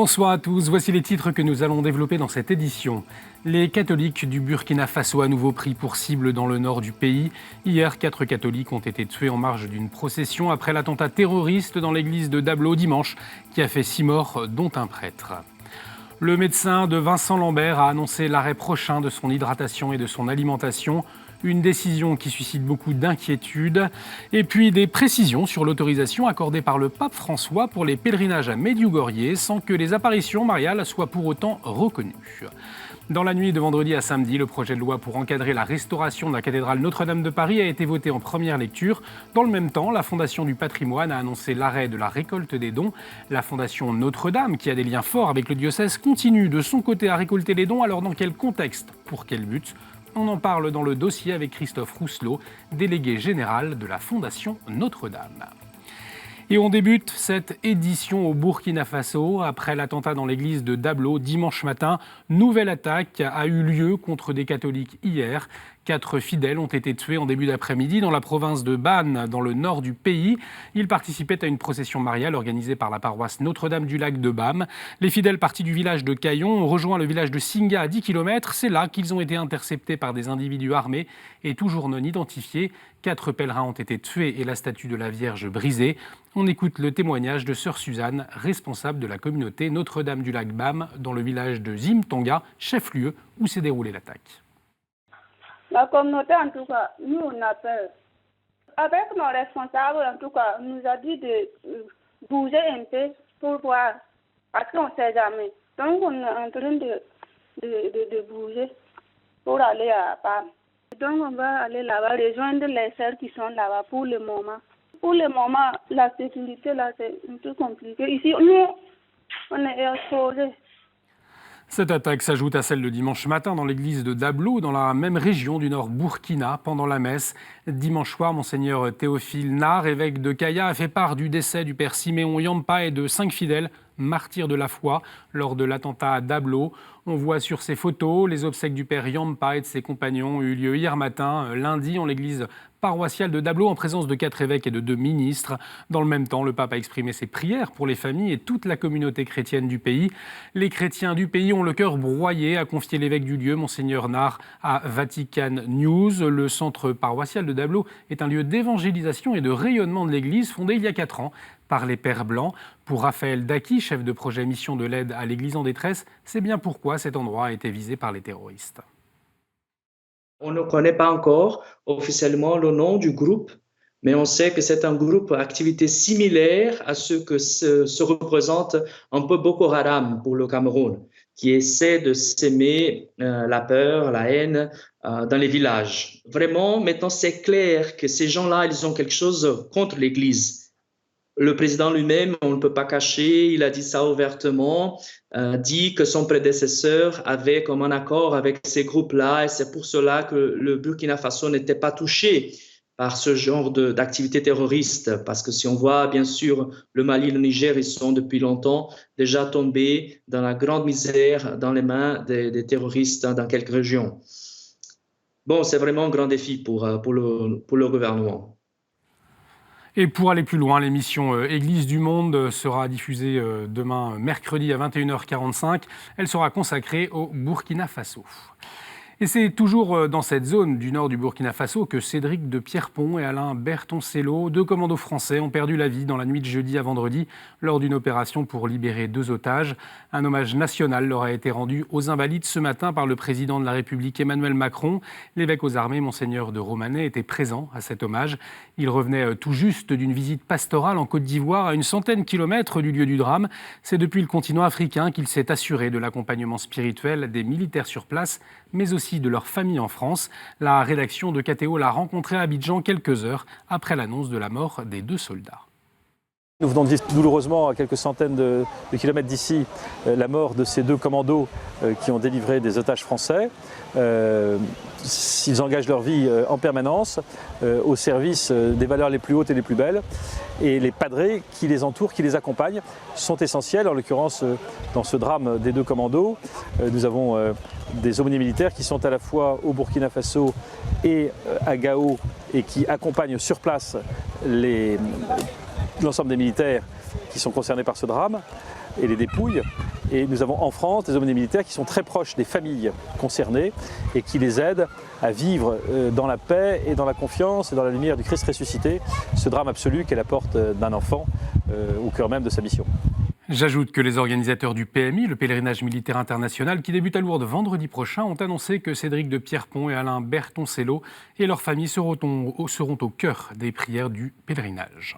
Bonsoir à tous, voici les titres que nous allons développer dans cette édition. Les catholiques du Burkina Faso à nouveau pris pour cible dans le nord du pays. Hier, 4 catholiques ont été tués en marge d'une procession après l'attentat terroriste dans l'église de Dablo dimanche, qui a fait 6 morts, dont un prêtre. Le médecin de Vincent Lambert a annoncé l'arrêt prochain de son hydratation et de son alimentation. Une décision qui suscite beaucoup d'inquiétudes. Et puis des précisions sur l'autorisation accordée par le pape François pour les pèlerinages à Medjugorje sans que les apparitions mariales soient pour autant reconnues. Dans la nuit de vendredi à samedi, le projet de loi pour encadrer la restauration de la cathédrale Notre-Dame de Paris a été voté en première lecture. Dans le même temps, la Fondation du patrimoine a annoncé l'arrêt de la récolte des dons. La Fondation Notre-Dame, qui a des liens forts avec le diocèse, continue de son côté à récolter les dons. Alors dans quel contexte ? Pour quel but ? On en parle dans le dossier avec Christophe Rousselot, délégué général de la Fondation Notre-Dame. Et on débute cette édition au Burkina Faso. Après l'attentat dans l'église de Dablo dimanche matin, nouvelle attaque a eu lieu contre des catholiques hier. 4 fidèles ont été tués en début d'après-midi dans la province de Ban, dans le nord du pays. Ils participaient à une procession mariale organisée par la paroisse Notre-Dame du Lac de Bam. Les fidèles partis du village de Caillon ont rejoint le village de Singa à 10 km. C'est là qu'ils ont été interceptés par des individus armés et toujours non identifiés. 4 pèlerins ont été tués et la statue de la Vierge brisée. On écoute le témoignage de sœur Suzanne, responsable de la communauté Notre-Dame du Lac Bam, dans le village de Zimtonga, chef-lieu où s'est déroulée l'attaque. La communauté, en tout cas, nous, on a peur. Avec nos responsables, en tout cas, on nous a dit de bouger un peu pour voir, parce qu'on ne sait jamais. Donc, on est en train de bouger pour aller à Bam. Donc, on va aller là-bas, rejoindre les sœurs qui sont là-bas pour le moment. Pour le moment, la sécurité, là, c'est un peu compliqué. Ici, nous, on est exposés. Cette attaque s'ajoute à celle de dimanche matin dans l'église de Dablo, dans la même région du nord Burkina, pendant la messe. Dimanche soir, monseigneur Théophile Nar, évêque de Kaya, a fait part du décès du père Siméon Yampa et de 5 fidèles, martyrs de la foi, lors de l'attentat à Dablo. On voit sur ces photos les obsèques du père Yampa et de ses compagnons ont eu lieu hier matin, lundi, en l'église paroissiale de Dablo, en présence de 4 évêques et de 2 ministres. Dans le même temps, le pape a exprimé ses prières pour les familles et toute la communauté chrétienne du pays. Les chrétiens du pays ont le cœur broyé, a confié l'évêque du lieu, monseigneur Nar, à Vatican News. Le centre paroissial de Dablo est un lieu d'évangélisation et de rayonnement de l'église, fondé il y a 4 ans par les Pères Blancs. Pour Raphaël Daki, chef de projet mission de l'aide à l'église en détresse, c'est bien pourquoi cet endroit a été visé par les terroristes. On ne connaît pas encore officiellement le nom du groupe, mais on sait que c'est un groupe à activité similaire à ce que se représente un peu Boko Haram pour le Cameroun, qui essaie de s'aimer la peur, la haine dans les villages. Vraiment, maintenant, c'est clair que ces gens-là, ils ont quelque chose contre l'Église. Le président lui-même, on ne peut pas cacher, il a dit ça ouvertement, dit que son prédécesseur avait comme un accord avec ces groupes-là et c'est pour cela que le Burkina Faso n'était pas touché par ce genre d'activité terroriste. Parce que si on voit, bien sûr, le Mali et le Niger, ils sont depuis longtemps déjà tombés dans la grande misère dans les mains des terroristes dans quelques régions. Bon, c'est vraiment un grand défi pour le gouvernement. Et pour aller plus loin, l'émission Église du Monde sera diffusée demain mercredi à 21h45. Elle sera consacrée au Burkina Faso. Et c'est toujours dans cette zone du nord du Burkina Faso que Cédric de Pierrepont et Alain Bertoncello, 2 commandos français, ont perdu la vie dans la nuit de jeudi à vendredi lors d'une opération pour libérer 2 otages. Un hommage national leur a été rendu aux Invalides ce matin par le président de la République Emmanuel Macron. L'évêque aux armées, monseigneur de Romanais, était présent à cet hommage. Il revenait tout juste d'une visite pastorale en Côte d'Ivoire, à une centaine de kilomètres du lieu du drame. C'est depuis le continent africain qu'il s'est assuré de l'accompagnement spirituel des militaires sur place, mais aussi de leur famille en France. La rédaction de KTO l'a rencontré à Abidjan quelques heures après l'annonce de la mort des 2 soldats. Nous venons de vivre douloureusement à quelques centaines de kilomètres d'ici la mort de ces 2 commandos qui ont délivré des otages français. Ils engagent leur vie en permanence au service des valeurs les plus hautes et les plus belles. Et les padrés qui les entourent, qui les accompagnent, sont essentiels. En l'occurrence, dans ce drame des 2 commandos, nous avons des aumôniers militaires qui sont à la fois au Burkina Faso et à Gao et qui accompagnent sur place l'ensemble des militaires qui sont concernés par ce drame et les dépouilles. Et nous avons en France des aumôniers militaires qui sont très proches des familles concernées et qui les aident à vivre dans la paix et dans la confiance et dans la lumière du Christ ressuscité, ce drame absolu qu'est la porte d'un enfant au cœur même de sa mission. J'ajoute que les organisateurs du PMI, le pèlerinage militaire international, qui débute à Lourdes vendredi prochain, ont annoncé que Cédric de Pierrepont et Alain Bertoncello et leurs familles seront au cœur des prières du pèlerinage.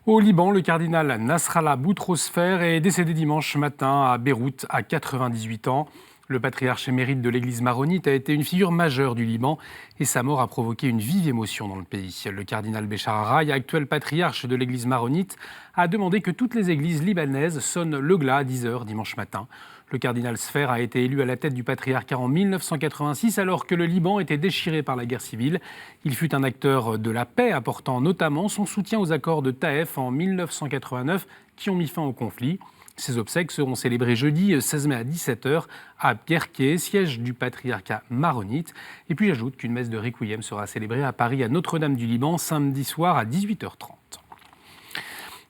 Au Liban, le cardinal Nasrallah Boutrosfer est décédé dimanche matin à Beyrouth à 98 ans. Le patriarche émérite de l'église maronite a été une figure majeure du Liban et sa mort a provoqué une vive émotion dans le pays. Le cardinal Béchar Araï, actuel patriarche de l'église maronite, a demandé que toutes les églises libanaises sonnent le glas à 10h dimanche matin. Le cardinal Sfer a été élu à la tête du patriarcat en 1986 alors que le Liban était déchiré par la guerre civile. Il fut un acteur de la paix, apportant notamment son soutien aux accords de Taïf en 1989 qui ont mis fin au conflit. Ces obsèques seront célébrées jeudi 16 mai à 17h à Pierre-Quay, siège du patriarcat maronite. Et puis j'ajoute qu'une messe de Requiem sera célébrée à Paris à Notre-Dame du Liban samedi soir à 18h30.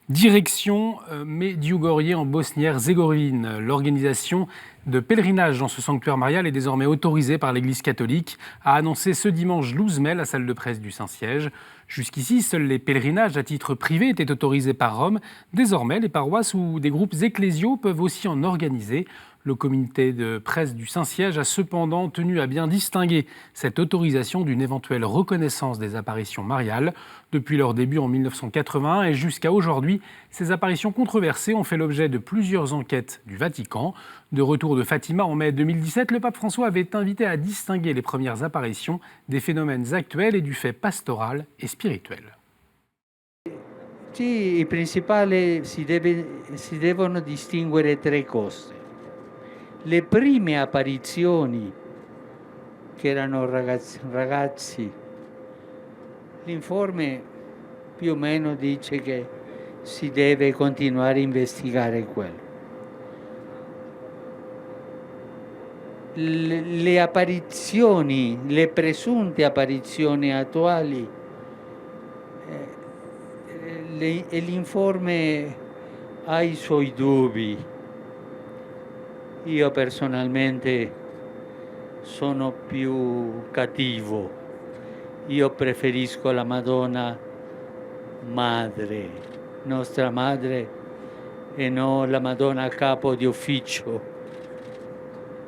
Direction Medjugorje en Bosnie-Herzégovine. L'organisation de pèlerinage dans ce sanctuaire marial est désormais autorisée par l'Église catholique, a annoncé ce dimanche 12 mai la salle de presse du Saint-Siège. Jusqu'ici, seuls les pèlerinages à titre privé étaient autorisés par Rome. Désormais, les paroisses ou des groupes ecclésiaux peuvent aussi en organiser. Le comité de presse du Saint-Siège a cependant tenu à bien distinguer cette autorisation d'une éventuelle reconnaissance des apparitions mariales. Depuis leur début en 1981 et jusqu'à aujourd'hui, ces apparitions controversées ont fait l'objet de plusieurs enquêtes du Vatican. De retour de Fatima en mai 2017, le pape François avait invité à distinguer les premières apparitions des phénomènes actuels et du fait pastoral et spirituel. Sì, i principali si devono distinguere tre cose. Le prime apparizioni, che erano ragazzi, l'informe più o meno dice che si deve continuare a investigare quello. Le apparizioni, le presunte apparizioni attuali, l'informe ha i suoi dubbi. Io personalmente sono più cattivo, io preferisco la Madonna Madre, nostra Madre, e non la Madonna capo di ufficio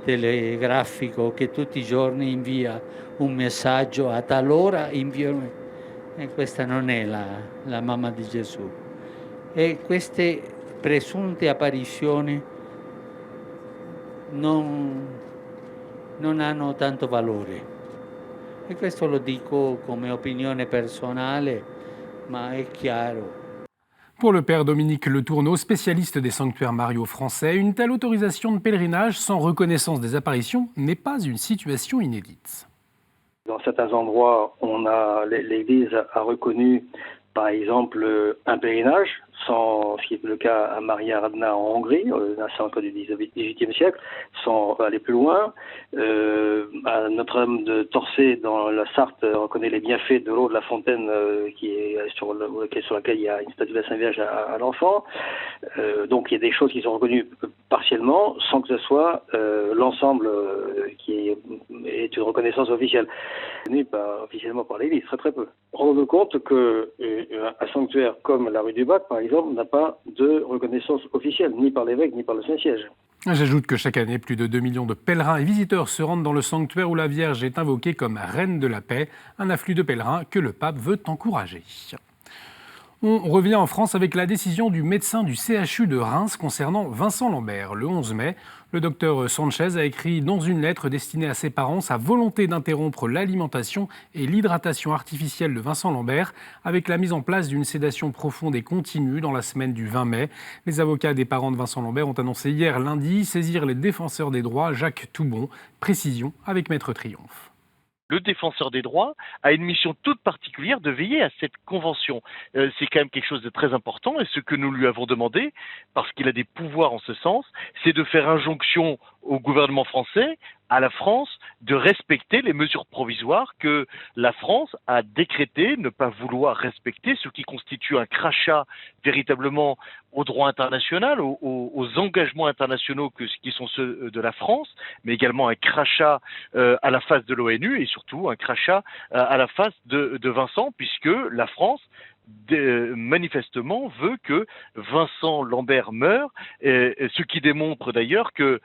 telegrafico che tutti i giorni invia un messaggio a tal ora, e questa non è la mamma di Gesù. E queste presunte apparizioni non hanno tanto valore. E questo lo dico come opinione personale, ma è chiaro. Pour le père Dominique Le Tourneau, spécialiste des sanctuaires mariaux français, une telle autorisation de pèlerinage sans reconnaissance des apparitions n'est pas une situation inédite. Dans certains endroits, l'Église a reconnu, par exemple, un pèlerinage, ce qui est le cas à Maria Radna en Hongrie, c'est encore du XVIIIe siècle, sans aller plus loin. À Notre-Dame de Torcé, dans la Sarthe, reconnaît les bienfaits de l'eau de la fontaine sur laquelle il y a une statue de la Sainte Vierge à l'enfant. Donc il y a des choses qui sont reconnues partiellement, sans que ce soit l'ensemble qui est une reconnaissance officielle. Officiellement par l'Église, très très peu. Rendons-nous compte qu'un sanctuaire comme la rue du Bac, par exemple, n'a pas de reconnaissance officielle, ni par l'évêque, ni par le Saint-Siège. J'ajoute que chaque année, plus de 2 millions de pèlerins et visiteurs se rendent dans le sanctuaire où la Vierge est invoquée comme reine de la paix, un afflux de pèlerins que le pape veut encourager. On revient en France avec la décision du médecin du CHU de Reims concernant Vincent Lambert. Le 11 mai, le docteur Sanchez a écrit dans une lettre destinée à ses parents sa volonté d'interrompre l'alimentation et l'hydratation artificielle de Vincent Lambert avec la mise en place d'une sédation profonde et continue dans la semaine du 20 mai. Les avocats des parents de Vincent Lambert ont annoncé hier lundi saisir les défenseurs des droits Jacques Toubon. Précision avec Maître Triomphe. Le défenseur des droits a une mission toute particulière de veiller à cette convention. C'est quand même quelque chose de très important et ce que nous lui avons demandé, parce qu'il a des pouvoirs en ce sens, c'est de faire injonction au gouvernement français, à la France, de respecter les mesures provisoires que la France a décrétées, ne pas vouloir respecter, ce qui constitue un crachat véritablement au droit international, aux engagements internationaux qui sont ceux de la France, mais également un crachat à la face de l'ONU et surtout un crachat à la face de Vincent, puisque la France manifestement veut que Vincent Lambert meure, ce qui démontre d'ailleurs que,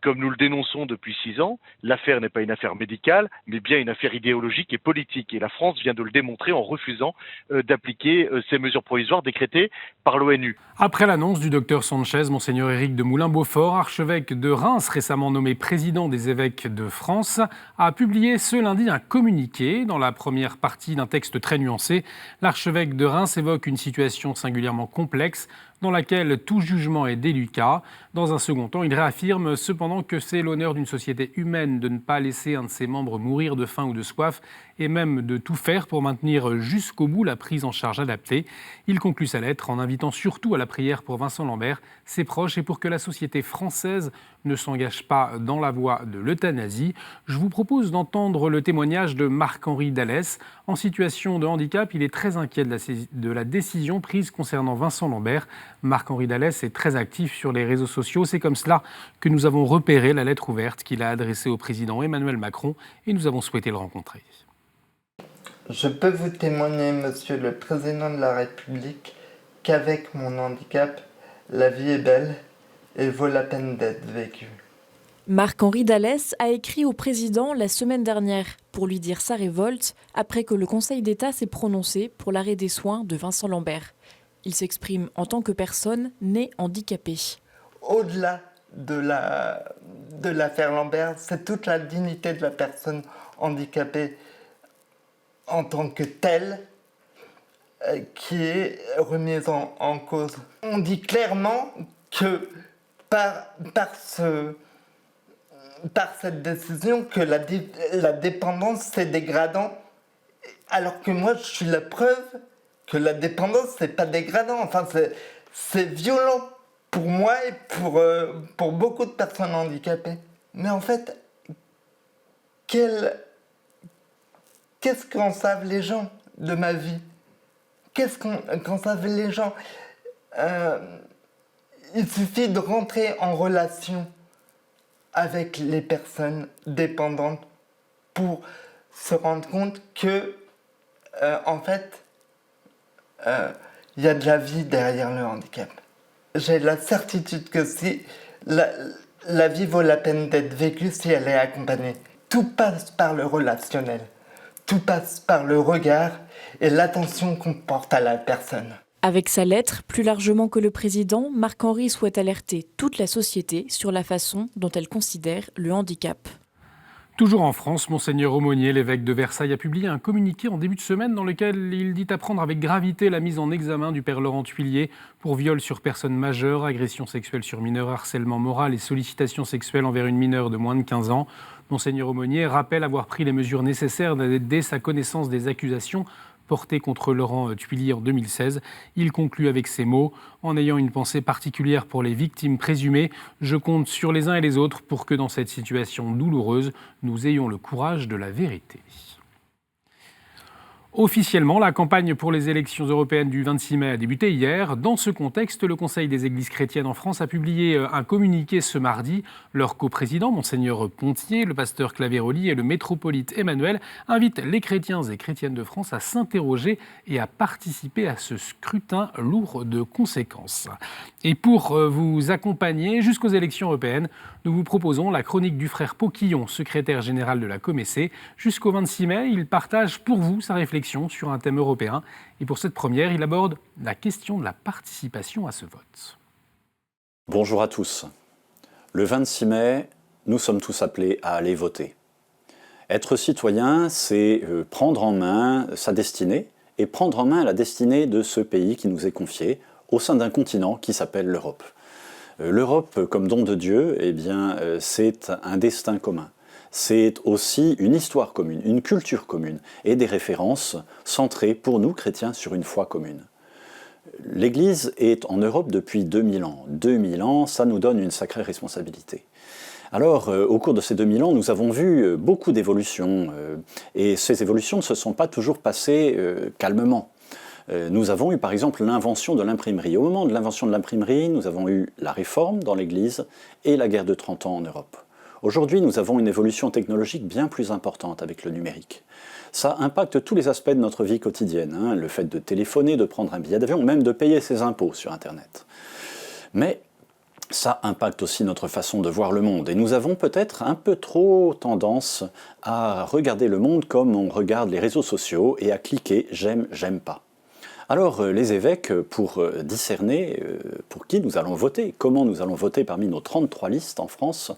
comme nous le dénonçons depuis 6 ans, l'affaire n'est pas une affaire médicale, mais bien une affaire idéologique et politique. Et la France vient de le démontrer en refusant d'appliquer ces mesures provisoires décrétées par l'ONU. Après l'annonce du docteur Sanchez, Monseigneur Éric de Moulin-Beaufort, archevêque de Reims, récemment nommé président des évêques de France, a publié ce lundi un communiqué. Dans la première partie d'un texte très nuancé, l'archevêque de Reims évoque une situation singulièrement complexe dans laquelle tout jugement est délicat. Dans un second temps, il réaffirme cependant que c'est l'honneur d'une société humaine de ne pas laisser un de ses membres mourir de faim ou de soif et même de tout faire pour maintenir jusqu'au bout la prise en charge adaptée. Il conclut sa lettre en invitant surtout à la prière pour Vincent Lambert, ses proches et pour que la société française ne s'engage pas dans la voie de l'euthanasie. Je vous propose d'entendre le témoignage de Marc-Henri Dallès. En situation de handicap, il est très inquiet de la décision prise concernant Vincent Lambert. Marc-Henri Dallès est très actif sur les réseaux sociaux. C'est comme cela que nous avons repéré la lettre ouverte qu'il a adressée au président Emmanuel Macron et nous avons souhaité le rencontrer. Je peux vous témoigner, Monsieur le Président de la République, qu'avec mon handicap, la vie est belle et vaut la peine d'être vécue. Marc-Henri Dallès a écrit au président la semaine dernière pour lui dire sa révolte après que le Conseil d'État s'est prononcé pour l'arrêt des soins de Vincent Lambert. Il s'exprime en tant que personne née handicapée. Au-delà de l'affaire Lambert, c'est toute la dignité de la personne handicapée en tant que telle qui est remise en cause. On dit clairement que par cette décision que la dépendance c'est dégradant, alors que moi je suis la preuve que la dépendance c'est pas dégradant. Enfin c'est violent pour moi et pour beaucoup de personnes handicapées. Mais en fait, qu'est-ce qu'en savent les gens de ma vie? Qu'est-ce qu'en savent les gens? Il suffit de rentrer en relation avec les personnes dépendantes pour se rendre compte que, en fait, il y a de la vie derrière le handicap. J'ai la certitude que si la vie vaut la peine d'être vécue si elle est accompagnée. Tout passe par le relationnel. Tout passe par le regard et l'attention qu'on porte à la personne. Avec sa lettre, plus largement que le président, Marc-Henri souhaite alerter toute la société sur la façon dont elle considère le handicap. Toujours en France, Monseigneur Aumonier, l'évêque de Versailles, a publié un communiqué en début de semaine dans lequel il dit apprendre avec gravité la mise en examen du père Laurent Thuillier pour viol sur personne majeure, agression sexuelle sur mineur, harcèlement moral et sollicitation sexuelle envers une mineure de moins de 15 ans. Monseigneur Aumonier rappelle avoir pris les mesures nécessaires dès sa connaissance des accusations portées contre Laurent Thuillier en 2016. Il conclut avec ces mots « En ayant une pensée particulière pour les victimes présumées, je compte sur les uns et les autres pour que dans cette situation douloureuse, nous ayons le courage de la vérité. » Officiellement, la campagne pour les élections européennes du 26 mai a débuté hier. Dans ce contexte, le Conseil des Églises chrétiennes en France a publié un communiqué ce mardi. Leur coprésident, Monseigneur Pontier, le pasteur Claveroli et le métropolite Emmanuel invitent les chrétiens et chrétiennes de France à s'interroger et à participer à ce scrutin lourd de conséquences. Et pour vous accompagner jusqu'aux élections européennes, nous vous proposons la chronique du frère Poquillon, secrétaire général de la Comessé. Jusqu'au 26 mai, il partage pour vous sa réflexion sur un thème européen. Et pour cette première, il aborde la question de la participation à ce vote. Bonjour à tous. Le 26 mai, nous sommes tous appelés à aller voter. Être citoyen, c'est prendre en main sa destinée et prendre en main la destinée de ce pays qui nous est confié au sein d'un continent qui s'appelle l'Europe. L'Europe, comme don de Dieu, eh bien, c'est un destin commun. C'est aussi une histoire commune, une culture commune et des références centrées pour nous, chrétiens, sur une foi commune. L'Église est en Europe depuis 2000 ans. 2000 ans, ça nous donne une sacrée responsabilité. Alors, au cours de ces 2000 ans, nous avons vu beaucoup d'évolutions, et ces évolutions ne se sont pas toujours passées calmement. Nous avons eu par exemple l'invention de l'imprimerie. Au moment de l'invention de l'imprimerie, nous avons eu la réforme dans l'Église et la guerre de 30 ans en Europe. Aujourd'hui, nous avons une évolution technologique bien plus importante avec le numérique. Ça impacte tous les aspects de notre vie quotidienne, le fait de téléphoner, de prendre un billet d'avion, même de payer ses impôts sur Internet. Mais ça impacte aussi notre façon de voir le monde. Et nous avons peut-être un peu trop tendance à regarder le monde comme on regarde les réseaux sociaux et à cliquer « j'aime, j'aime pas ». Alors les évêques, pour discerner pour qui nous allons voter, comment nous allons voter parmi nos 33 listes en France,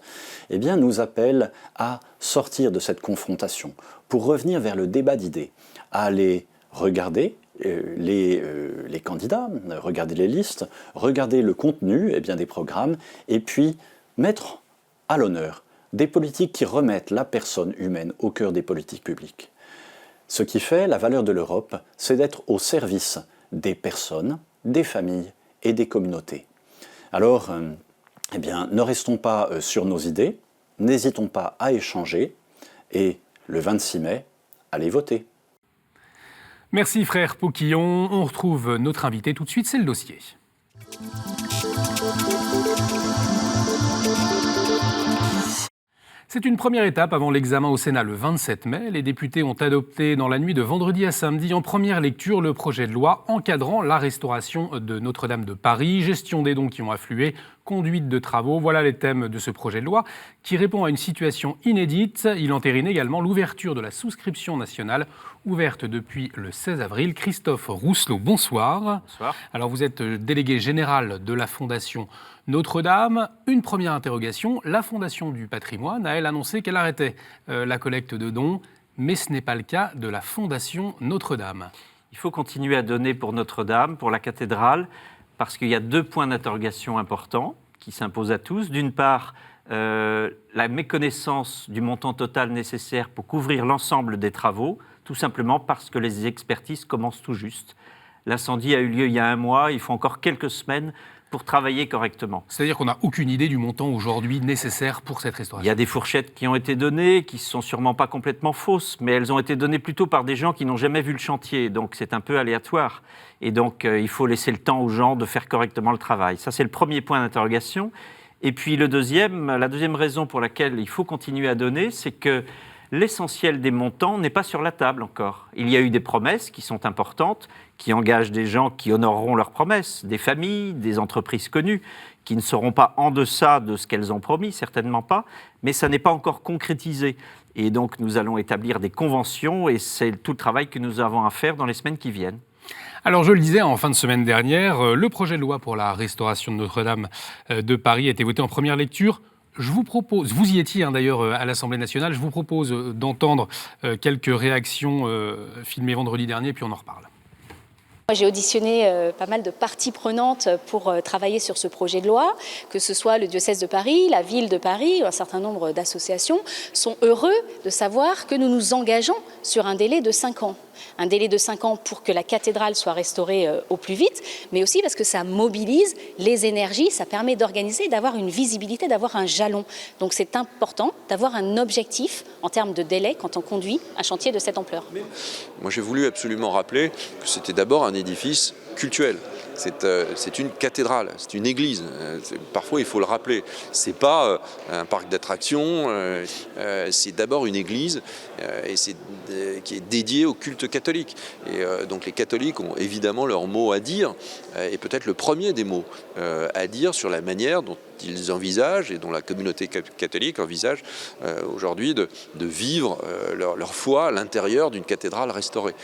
eh bien, nous appellent à sortir de cette confrontation, pour revenir vers le débat d'idées, à aller regarder les candidats, regarder les listes, regarder le contenu des programmes, et puis mettre à l'honneur des politiques qui remettent la personne humaine au cœur des politiques publiques. Ce qui fait la valeur de l'Europe, c'est d'être au service des personnes, des familles et des communautés. Alors, ne restons pas sur nos idées, n'hésitons pas à échanger et le 26 mai, allez voter. Merci frère Poquillon. On retrouve notre invité tout de suite, c'est le dossier. C'est une première étape avant l'examen au Sénat le 27 mai. Les députés ont adopté dans la nuit de vendredi à samedi en première lecture le projet de loi encadrant la restauration de Notre-Dame de Paris, gestion des dons qui ont afflué, conduite de travaux. Voilà les thèmes de ce projet de loi qui répond à une situation inédite. Il entérine également l'ouverture de la souscription nationale ouverte depuis le 16 avril. Christophe Rousselot, bonsoir. Bonsoir. Alors vous êtes délégué général de la Fondation Notre-Dame. Une première interrogation, la Fondation du patrimoine a, elle, annoncé qu'elle arrêtait la collecte de dons, mais ce n'est pas le cas de la Fondation Notre-Dame. Il faut continuer à donner pour Notre-Dame, pour la cathédrale, parce qu'il y a 2 points d'interrogation importants qui s'imposent à tous. D'une part, la méconnaissance du montant total nécessaire pour couvrir l'ensemble des travaux, tout simplement parce que les expertises commencent tout juste. L'incendie a eu lieu il y a 1 mois, il faut encore quelques semaines pour travailler correctement. C'est-à-dire qu'on n'a aucune idée du montant aujourd'hui nécessaire pour cette restauration. Il y a des fourchettes qui ont été données, qui ne sont sûrement pas complètement fausses, mais elles ont été données plutôt par des gens qui n'ont jamais vu le chantier, donc c'est un peu aléatoire. Et donc il faut laisser le temps aux gens de faire correctement le travail. Ça, c'est le premier point d'interrogation. Et puis la deuxième raison pour laquelle il faut continuer à donner, c'est que l'essentiel des montants n'est pas sur la table encore. Il y a eu des promesses qui sont importantes, qui engagent des gens qui honoreront leurs promesses, des familles, des entreprises connues, qui ne seront pas en deçà de ce qu'elles ont promis, certainement pas, mais ça n'est pas encore concrétisé. Et donc nous allons établir des conventions et c'est tout le travail que nous avons à faire dans les semaines qui viennent. Alors je le disais en fin de semaine dernière, le projet de loi pour la restauration de Notre-Dame de Paris a été voté en première lecture. Je vous propose, vous y étiez d'ailleurs à l'Assemblée nationale, je vous propose d'entendre quelques réactions filmées vendredi dernier, puis on en reparle. J'ai auditionné pas mal de parties prenantes pour travailler sur ce projet de loi, que ce soit le diocèse de Paris, la ville de Paris, un certain nombre d'associations sont heureux de savoir que nous nous engageons sur un délai de 5 ans. Un délai de 5 ans pour que la cathédrale soit restaurée au plus vite, mais aussi parce que ça mobilise les énergies, ça permet d'organiser, d'avoir une visibilité, d'avoir un jalon. Donc c'est important d'avoir un objectif en termes de délai quand on conduit un chantier de cette ampleur. Moi j'ai voulu absolument rappeler que c'était d'abord un édifice cultuel. C'est une cathédrale, c'est une église. Parfois, il faut le rappeler. C'est pas un parc d'attractions. C'est d'abord une église qui est dédiée au culte catholique. Et donc, les catholiques ont évidemment leur mot à dire, et peut-être le premier des mots à dire sur la manière dont ils envisagent et dont la communauté catholique envisage aujourd'hui de vivre leur foi à l'intérieur d'une cathédrale restaurée.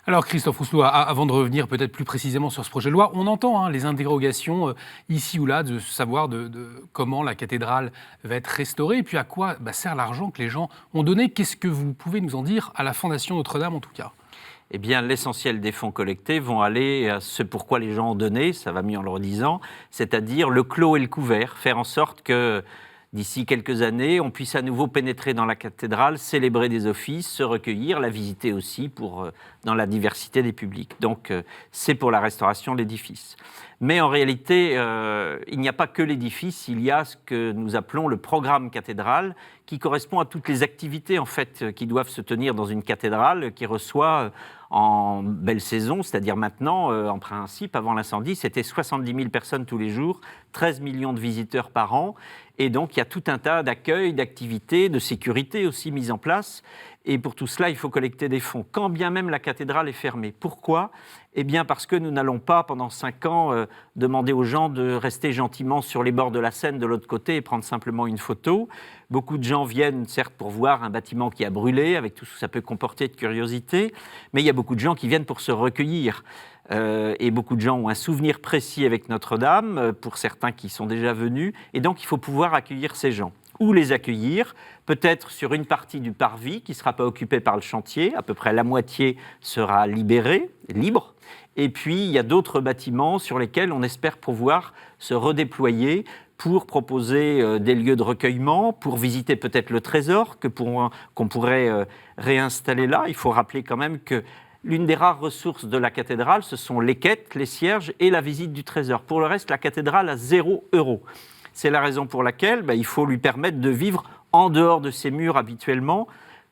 Alors Christophe Rousselot, avant de revenir peut-être plus précisément sur ce projet de loi, on entend les interrogations ici ou là de savoir de comment la cathédrale va être restaurée et puis à quoi sert l'argent que les gens ont donné. Qu'est-ce que vous pouvez nous en dire à la Fondation Notre-Dame en tout cas ? Eh bien, l'essentiel des fonds collectés vont aller à ce pourquoi les gens ont donné, ça va mieux en leur disant, c'est-à-dire le clos et le couvert, faire en sorte que d'ici quelques années, on puisse à nouveau pénétrer dans la cathédrale, célébrer des offices, se recueillir, la visiter aussi dans la diversité des publics. Donc, c'est pour la restauration de l'édifice. Mais en réalité, il n'y a pas que l'édifice, il y a ce que nous appelons le programme cathédrale, qui correspond à toutes les activités en fait, qui doivent se tenir dans une cathédrale qui reçoit en belle saison, c'est-à-dire maintenant, en principe, avant l'incendie, c'était 70 000 personnes tous les jours, 13 millions de visiteurs par an. Et donc, il y a tout un tas d'accueils, d'activités, de sécurité aussi mises en place. Et pour tout cela, il faut collecter des fonds, quand bien même la cathédrale est fermée. Pourquoi ? Eh bien, parce que nous n'allons pas, pendant 5 ans, demander aux gens de rester gentiment sur les bords de la Seine de l'autre côté et prendre simplement une photo. Beaucoup de gens viennent, certes, pour voir un bâtiment qui a brûlé, avec tout ce que ça peut comporter de curiosité, mais il y a beaucoup de gens qui viennent pour se recueillir. Et beaucoup de gens ont un souvenir précis avec Notre-Dame, pour certains qui sont déjà venus, et donc il faut pouvoir accueillir ces gens. Où les accueillir ? Peut-être sur une partie du parvis qui ne sera pas occupée par le chantier, à peu près la moitié sera libérée, libre, et puis il y a d'autres bâtiments sur lesquels on espère pouvoir se redéployer pour proposer des lieux de recueillement, pour visiter peut-être le trésor qu'on pourrait réinstaller là. Il faut rappeler quand même que l'une des rares ressources de la cathédrale, ce sont les quêtes, les cierges et la visite du trésor. Pour le reste, la cathédrale a 0 €. C'est la raison pour laquelle il faut lui permettre de vivre en dehors de ses murs habituellement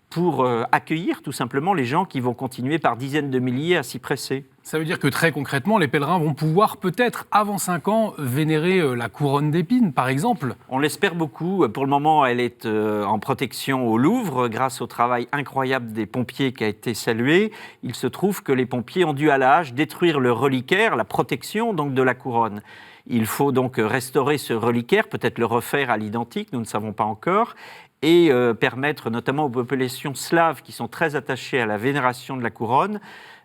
pour accueillir tout simplement les gens qui vont continuer par dizaines de milliers à s'y presser. Ça veut dire que très concrètement, les pèlerins vont pouvoir peut-être, avant 5 ans, vénérer la couronne d'épines, par exemple. On l'espère beaucoup. Pour le moment, elle est en protection au Louvre, grâce au travail incroyable des pompiers qui a été salué. Il se trouve que les pompiers ont dû à la hache détruire le reliquaire, la protection donc de la couronne. Il faut donc restaurer ce reliquaire, peut-être le refaire à l'identique, nous ne savons pas encore, et permettre notamment aux populations slaves qui sont très attachées à la vénération de la couronne,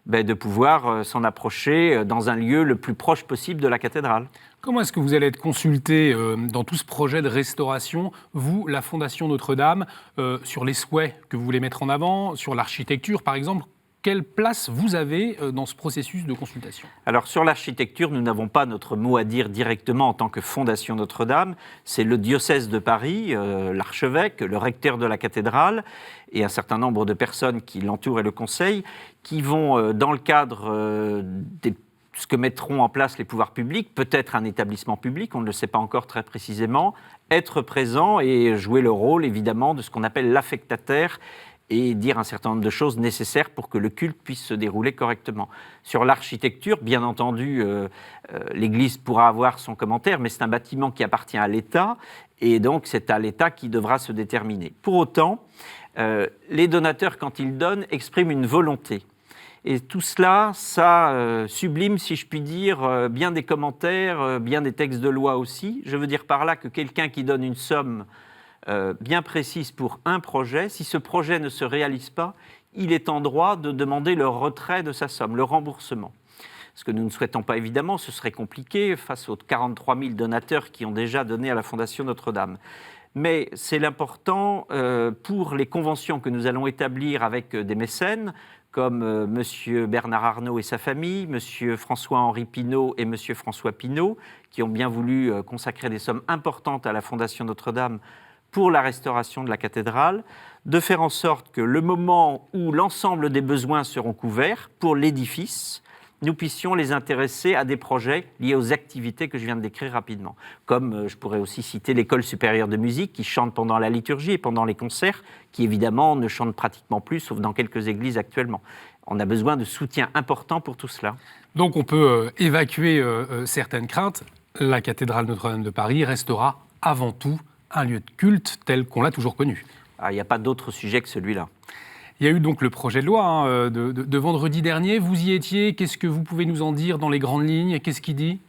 de pouvoir s'en approcher dans un lieu le plus proche possible de la cathédrale. Comment est-ce que vous allez être consulté dans tout ce projet de restauration, vous, la Fondation Notre-Dame, sur les souhaits que vous voulez mettre en avant, sur l'architecture par exemple ? Quelle place vous avez dans ce processus de consultation ? Alors sur l'architecture, nous n'avons pas notre mot à dire directement en tant que Fondation Notre-Dame. C'est le diocèse de Paris, l'archevêque, le recteur de la cathédrale et un certain nombre de personnes qui l'entourent et le conseillent, qui vont, dans le cadre de ce que mettront en place les pouvoirs publics, peut-être un établissement public, on ne le sait pas encore très précisément, être présents et jouer le rôle évidemment de ce qu'on appelle l'affectataire, et dire un certain nombre de choses nécessaires pour que le culte puisse se dérouler correctement. Sur l'architecture, bien entendu, l'Église pourra avoir son commentaire, mais c'est un bâtiment qui appartient à l'État, et donc c'est à l'État qui devra se déterminer. Pour autant, les donateurs, quand ils donnent, expriment une volonté. Et tout cela, ça sublime, si je puis dire, bien des commentaires, bien des textes de loi aussi. Je veux dire par là que quelqu'un qui donne une somme bien précise pour un projet, si ce projet ne se réalise pas, il est en droit de demander le retrait de sa somme, le remboursement. Ce que nous ne souhaitons pas évidemment, ce serait compliqué face aux 43 000 donateurs qui ont déjà donné à la Fondation Notre-Dame. Mais c'est l'important pour les conventions que nous allons établir avec des mécènes, comme M. Bernard Arnault et sa famille, M. François-Henri Pinault et M. François Pinault, qui ont bien voulu consacrer des sommes importantes à la Fondation Notre-Dame pour la restauration de la cathédrale, de faire en sorte que le moment où l'ensemble des besoins seront couverts pour l'édifice, nous puissions les intéresser à des projets liés aux activités que je viens de décrire rapidement. Comme je pourrais aussi citer l'École supérieure de musique qui chante pendant la liturgie et pendant les concerts, qui évidemment ne chante pratiquement plus, sauf dans quelques églises actuellement. On a besoin de soutien important pour tout cela. Donc on peut évacuer certaines craintes. La cathédrale Notre-Dame de Paris restera avant tout un lieu de culte tel qu'on l'a toujours connu. Il n'y a pas d'autre sujet que celui-là. Il y a eu donc le projet de loi de vendredi dernier. Vous y étiez. Qu'est-ce que vous pouvez nous en dire dans les grandes lignes ? Qu'est-ce qu'il dit ?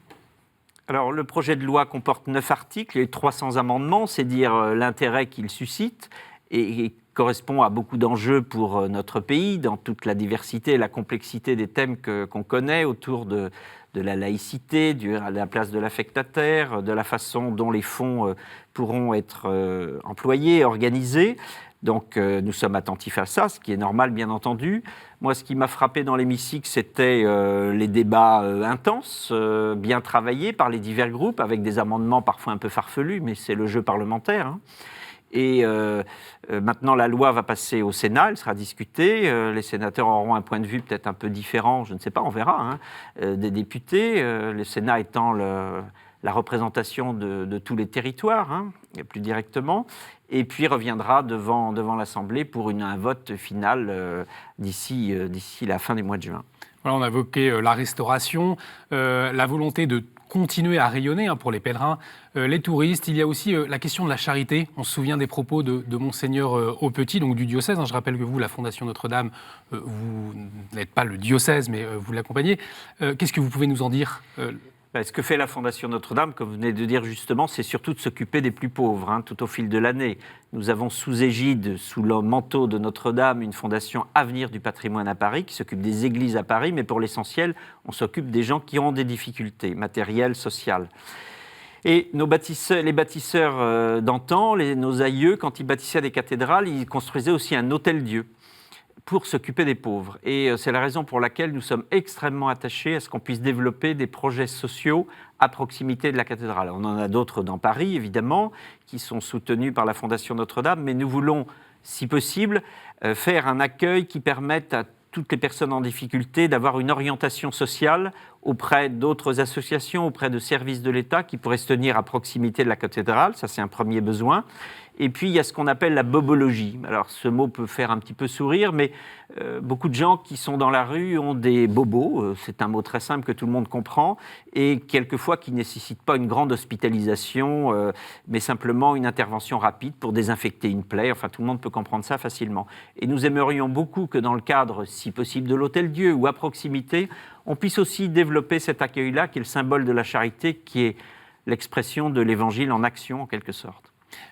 Alors, le projet de loi comporte 9 articles et 300 amendements. C'est dire l'intérêt qu'il suscite et correspond à beaucoup d'enjeux pour notre pays, dans toute la diversité et la complexité des thèmes qu'on connaît autour de la laïcité, de la place de l'affectataire, de la façon dont les fonds pourront être employés, organisés. Donc nous sommes attentifs à ça, ce qui est normal bien entendu. Moi, ce qui m'a frappé dans l'hémicycle, c'était les débats intenses, bien travaillés par les divers groupes, avec des amendements parfois un peu farfelus, mais c'est le jeu parlementaire. Et maintenant, la loi va passer au Sénat, elle sera discutée. Les sénateurs auront un point de vue peut-être un peu différent, je ne sais pas, on verra, des députés. Le Sénat étant la représentation de tous les territoires, plus directement. Et puis reviendra devant l'Assemblée pour un vote final d'ici la fin du mois de juin. Voilà, on a évoqué la restauration, la volonté de continuer à rayonner pour les pèlerins, les touristes. Il y a aussi la question de la charité. On se souvient des propos de Monseigneur Aupetit, donc du diocèse. Je rappelle que vous, la Fondation Notre-Dame, vous n'êtes pas le diocèse, mais vous l'accompagnez. Qu'est-ce que vous pouvez nous en dire ? Ce que fait la Fondation Notre-Dame, comme vous venez de dire justement, c'est surtout de s'occuper des plus pauvres tout au fil de l'année. Nous avons sous égide, sous le manteau de Notre-Dame, une fondation Avenir du patrimoine à Paris qui s'occupe des églises à Paris, mais pour l'essentiel, on s'occupe des gens qui ont des difficultés matérielles, sociales. Et les bâtisseurs d'antan, nos aïeux, quand ils bâtissaient des cathédrales, ils construisaient aussi un hôtel-Dieu pour s'occuper des pauvres. Et c'est la raison pour laquelle nous sommes extrêmement attachés à ce qu'on puisse développer des projets sociaux à proximité de la cathédrale. On en a d'autres dans Paris, évidemment, qui sont soutenus par la Fondation Notre-Dame, mais nous voulons, si possible, faire un accueil qui permette à toutes les personnes en difficulté d'avoir une orientation sociale auprès d'autres associations, auprès de services de l'État qui pourraient se tenir à proximité de la cathédrale. Ça, c'est un premier besoin. Et puis, il y a ce qu'on appelle la bobologie. Alors, ce mot peut faire un petit peu sourire, mais beaucoup de gens qui sont dans la rue ont des bobos. C'est un mot très simple que tout le monde comprend et quelquefois qui ne nécessite pas une grande hospitalisation, mais simplement une intervention rapide pour désinfecter une plaie. Enfin, tout le monde peut comprendre ça facilement. Et nous aimerions beaucoup que dans le cadre, si possible, de l'Hôtel-Dieu ou à proximité, on puisse aussi développer cet accueil-là qui est le symbole de la charité, qui est l'expression de l'Évangile en action, en quelque sorte.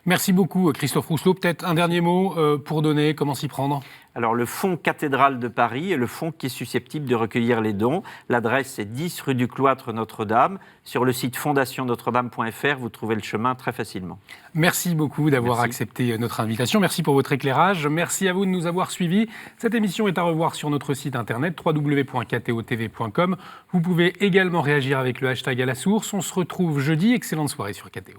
Merci beaucoup, Christophe Rousselot. Peut-être un dernier mot pour donner, comment s'y prendre ? Alors, le Fonds Cathédrale de Paris est le fonds qui est susceptible de recueillir les dons. L'adresse est 10 rue du Cloître Notre-Dame. Sur le site fondationnotre-dame.fr, vous trouvez le chemin très facilement. Merci beaucoup d'avoir accepté notre invitation. Merci pour votre éclairage. Merci à vous de nous avoir suivis. Cette émission est à revoir sur notre site internet www.ktotv.com. Vous pouvez également réagir avec le hashtag à la source. On se retrouve jeudi. Excellente soirée sur KTO.